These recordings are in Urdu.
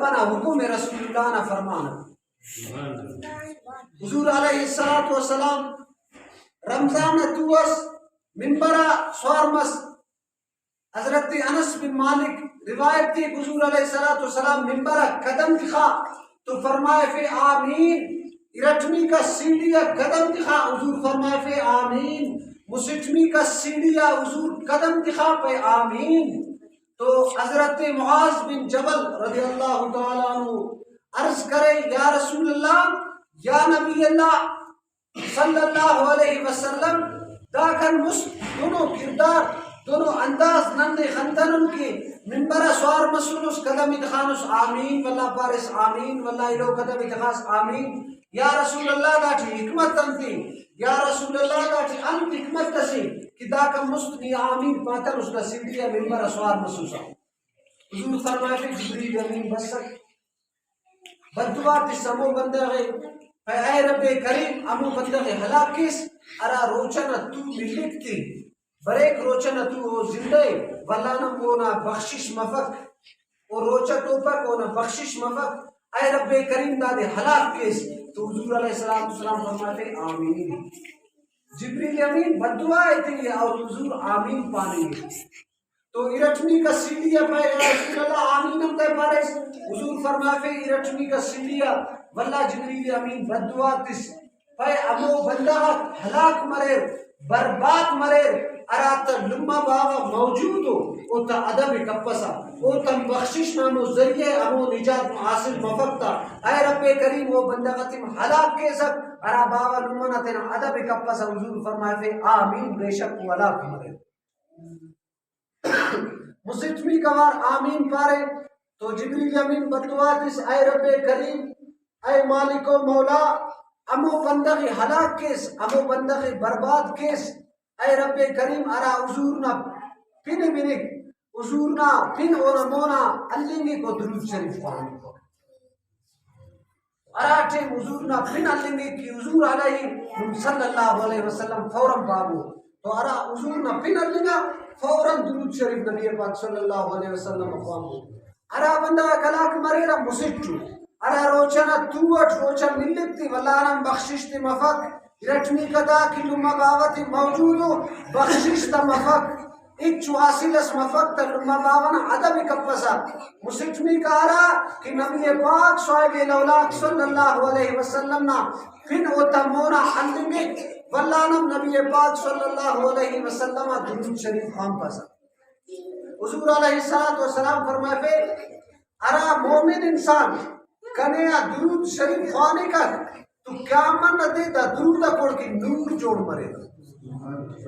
ربنا حکم رسول اللہ نہ فرمانا. حضور علیہ الصلوۃ والسلام رمضان توس منبرہ سوارمس حضرت انس بن مالک روایت تھی حضور علیہ الصلوۃ والسلام منبرہ قدم دکھا تو فرمائے فی آمین. ارٹمی کا سیڑھیا قدم دکھا حضور فرمائے فی آمین. مسٹمی کا سیڑھیا حضور قدم دکھا پہ آمین. تو حضرت معاذ بن جبل رضی اللہ تعالیٰ عنہ عرض کرے یا رسول اللہ یا نبی اللہ صلی اللہ علیہ وسلم داخل دونوں کردار دونوں انداز نند خندن کی منبر سوار مسلس قدم ادخانس آمین واللہ پارس آمین واللہ الو قدم ادخاس آمین. یا رسول اللہ داٹھی حکمت انتی یا رسول اللہ داٹھی انت حکمت تسی کہ داکا مستنی آمین پاتر اس کا سیڑھیا منبر سوار مسلسا. حضور فرمائے جبریل امین بسک بدعا تسمو بندہ گئے اے رب کریم امو بندہ گئے ہلاک کس ارا روچنا تو ملکتی بریک روچنا تو زندے ولانم کونا بخشش مفک او روچا توپک کونا بخشش مفک اے رب کریم دادے ہلاک کس. تو حضور علیہ السلام فرماتے آمین. جبریل امین بدعا تھی اور حضور آمین پانے گے. تو ارٹمی کا سیڑھیا پہ رسول اللہ آمین ہم تے پارے حضور فرماتے ارٹمی کا سیڑھیا واللہ جبریل امین بدعا تس پہ امو بندہ ہلاک مرے برباد مرے ارات لما بابا موجود ہو او تا ادب کپسا او تم بخشش نامو ذریعے امو نجات حاصل مفقتا. اے رب کریم وہ بندہ تم ہلاک کے سک ارا بابا لما نہ تینا ادب کپسا. حضور فرمائے آمین بے شک وہ ہلاک مرے. مسجمی کوار آمین پارے تو جبریل امین بدعا تس اے رب کریم اے مالک و مولا امو بندغی ہلاک کیس امو بندغی برباد کیس. اے رب کریم ارا حضورنا پن منک حضورنا پن اونا مونا اللنگی کو درود شریف پڑھنے کو ارا ٹھیم حضورنا پن اللنگی کی حضور علیہ صلی اللہ علیہ وسلم فوراں بابو. تو ارا حضورنا پن اللنگا فوراں درود شریف نبی پاک صلی اللہ علیہ وسلم خوانگو. ارا بندہ کلاک مریرا مسجو ارا روچنا توٹ روچن ملکتی واللہ بخشش تی مفق رٹنی کدا کی لما باوتی موجود ہو بخشش تا مفق ایک چواصل اس مفق تا لما باونا عدب کپسا. مسجمی کارا کہ نبی پاک صاحب الاولاق صلی اللہ علیہ وسلم نا پھن ہوتا مونا حلنگی واللہ نبی پاک صلی اللہ علیہ وسلم درود شریف خام پسا. حضور علیہ السلام فرمائے پہ ارا مومن انسان کنیا درود شریف خوانے کا تو کیا من نہ دے دا درود کوڑ کی نور جوڑ مرے گا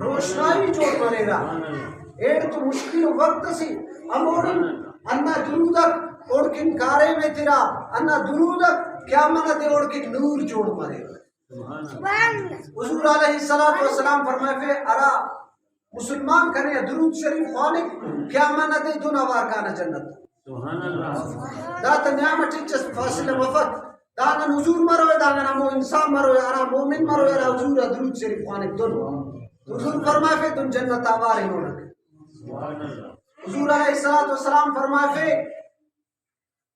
روشنائی جوڑ مرے گا. ایڈ تو مشکل وقت سی اموڑن انہ درودک اوڑ کن کارے میں تیرا انہ درودک کیا من نہ دے اوڑ کی نور جوڑ مرے گا. حضور علیہ السلام فرمائے پہ ارا مسلمان کنیا درود شریف خوانے کیا من نہ دے دون وارکانہ جنت. داتا نعمت چس فاصل وفت دانا حضور مروے دانا نمو انسان مروے ارا مومن مروے ارا حضور درود شریف خانک دونو. حضور فرمائے فے تم جنت آواری ہونک. حضور علیہ السلام فرمائے فے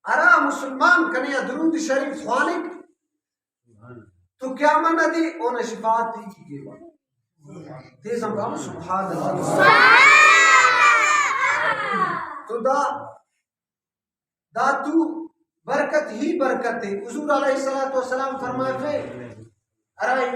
ارا مسلمان کنیا درود شریف خانک تو کیا منہ دی اونا شفاعت دی کی گئے با تیزم بابا سبحان اللہ. تو دا تو برکت ہی برکت ہے. حضور علیہ السلام فرمائے تھے ارائے